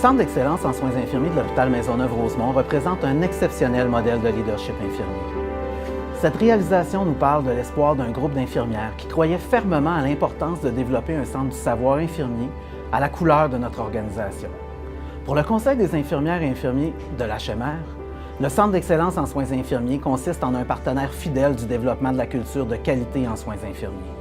Centre d'excellence en soins infirmiers de l'hôpital Maisonneuve-Rosemont représente un exceptionnel modèle de leadership infirmier. Cette réalisation nous parle de l'espoir d'un groupe d'infirmières qui croyaient fermement à l'importance de développer un centre du savoir infirmier à la couleur de notre organisation. Pour le Conseil des infirmières et infirmiers de l'HMR, le Centre d'excellence en soins infirmiers consiste en un partenaire fidèle du développement de la culture de qualité en soins infirmiers.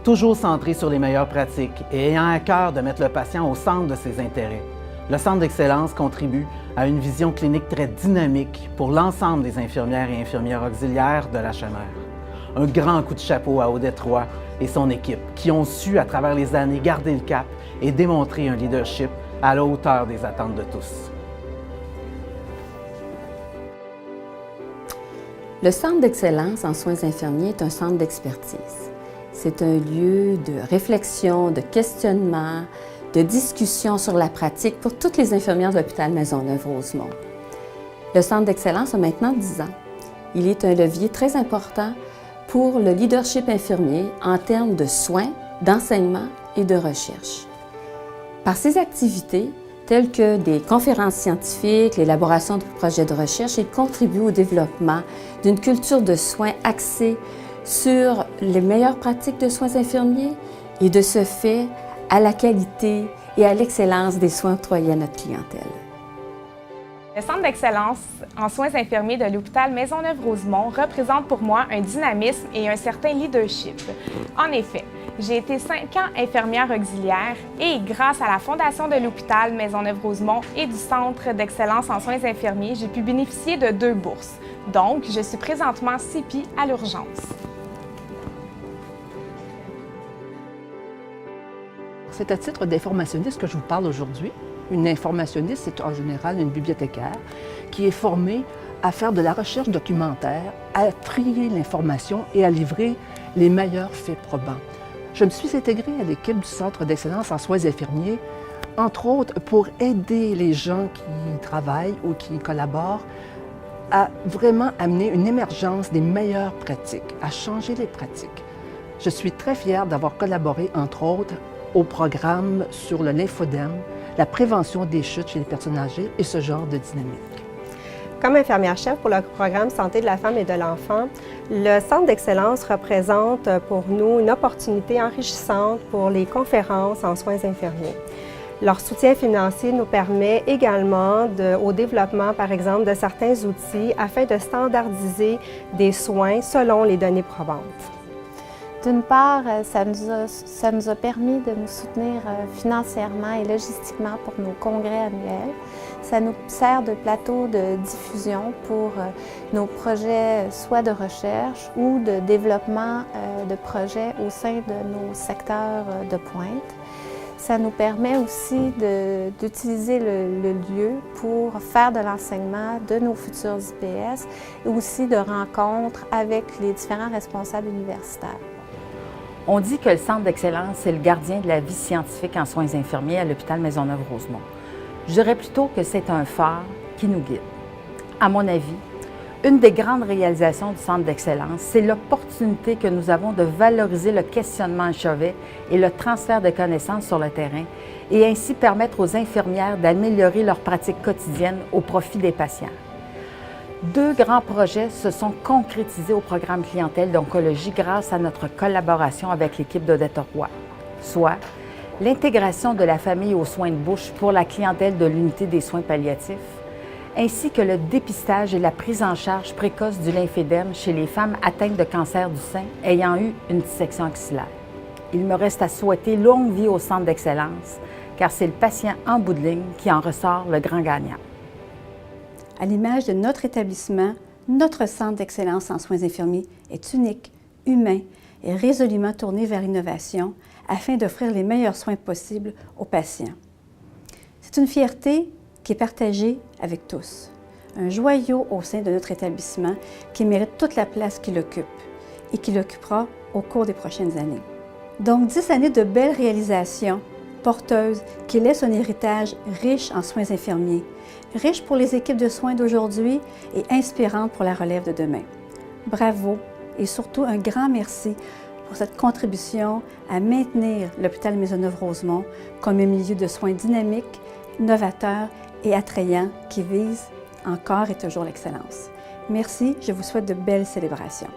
Toujours centré sur les meilleures pratiques et ayant à cœur de mettre le patient au centre de ses intérêts, le Centre d'excellence contribue à une vision clinique très dynamique pour l'ensemble des infirmières et infirmières auxiliaires de l'HMR. Un grand coup de chapeau à Odette-Roy et son équipe qui ont su, à travers les années, garder le cap et démontrer un leadership à la hauteur des attentes de tous. Le Centre d'excellence en soins infirmiers est un centre d'expertise. C'est un lieu de réflexion, de questionnement, de discussion sur la pratique pour toutes les infirmières de l'hôpital Maisonneuve-Rosemont. Le Centre d'excellence a maintenant 10 ans. Il est un levier très important pour le leadership infirmier en termes de soins, d'enseignement et de recherche. Par ses activités, telles que des conférences scientifiques, l'élaboration de projets de recherche, il contribue au développement d'une culture de soins axée sur les meilleures pratiques de soins infirmiers et de ce fait à la qualité et à l'excellence des soins octroyés à notre clientèle. Le Centre d'excellence en soins infirmiers de l'hôpital Maisonneuve-Rosemont représente pour moi un dynamisme et un certain leadership. En effet, j'ai été 5 ans infirmière auxiliaire et grâce à la fondation de l'hôpital Maisonneuve-Rosemont et du Centre d'excellence en soins infirmiers, j'ai pu bénéficier de 2 bourses. Donc, je suis présentement CPI à l'urgence. C'est à titre d'informationniste que je vous parle aujourd'hui. Une informationniste, c'est en général une bibliothécaire qui est formée à faire de la recherche documentaire, à trier l'information et à livrer les meilleurs faits probants. Je me suis intégrée à l'équipe du Centre d'excellence en soins infirmiers, entre autres pour aider les gens qui y travaillent ou qui y collaborent à vraiment amener une émergence des meilleures pratiques, à changer les pratiques. Je suis très fière d'avoir collaboré, entre autres, au programme sur le lymphodème, la prévention des chutes chez les personnes âgées et ce genre de dynamique. Comme infirmière-chef pour le programme Santé de la femme et de l'enfant, le Centre d'excellence représente pour nous une opportunité enrichissante pour les conférences en soins infirmiers. Leur soutien financier nous permet également au développement, par exemple, de certains outils afin de standardiser des soins selon les données probantes. D'une part, ça nous a permis de nous soutenir financièrement et logistiquement pour nos congrès annuels. Ça nous sert de plateau de diffusion pour nos projets soit de recherche ou de développement de projets au sein de nos secteurs de pointe. Ça nous permet aussi d'utiliser le lieu pour faire de l'enseignement de nos futurs IPS et aussi de rencontres avec les différents responsables universitaires. On dit que le Centre d'excellence est le gardien de la vie scientifique en soins infirmiers à l'hôpital Maisonneuve-Rosemont. Je dirais plutôt que c'est un phare qui nous guide. À mon avis, une des grandes réalisations du Centre d'excellence, c'est l'opportunité que nous avons de valoriser le questionnement à chevet et le transfert de connaissances sur le terrain et ainsi permettre aux infirmières d'améliorer leurs pratiques quotidiennes au profit des patients. 2 grands projets se sont concrétisés au programme clientèle d'oncologie grâce à notre collaboration avec l'équipe d'Odette-Roy, soit l'intégration de la famille aux soins de bouche pour la clientèle de l'unité des soins palliatifs, ainsi que le dépistage et la prise en charge précoce du lymphédème chez les femmes atteintes de cancer du sein ayant eu une dissection axillaire. Il me reste à souhaiter longue vie au Centre d'excellence, car c'est le patient en bout de ligne qui en ressort le grand gagnant. À l'image de notre établissement, notre Centre d'excellence en soins infirmiers est unique, humain et résolument tourné vers l'innovation afin d'offrir les meilleurs soins possibles aux patients. C'est une fierté qui est partagée avec tous, un joyau au sein de notre établissement qui mérite toute la place qu'il occupe et qu'il occupera au cours des prochaines années. Donc 10 années de belles réalisations porteuses qui laissent un héritage riche en soins infirmiers, riche pour les équipes de soins d'aujourd'hui et inspirante pour la relève de demain. Bravo et surtout un grand merci pour cette contribution à maintenir l'hôpital Maisonneuve-Rosemont comme un milieu de soins dynamique, novateur et attrayant qui vise encore et toujours l'excellence. Merci, je vous souhaite de belles célébrations.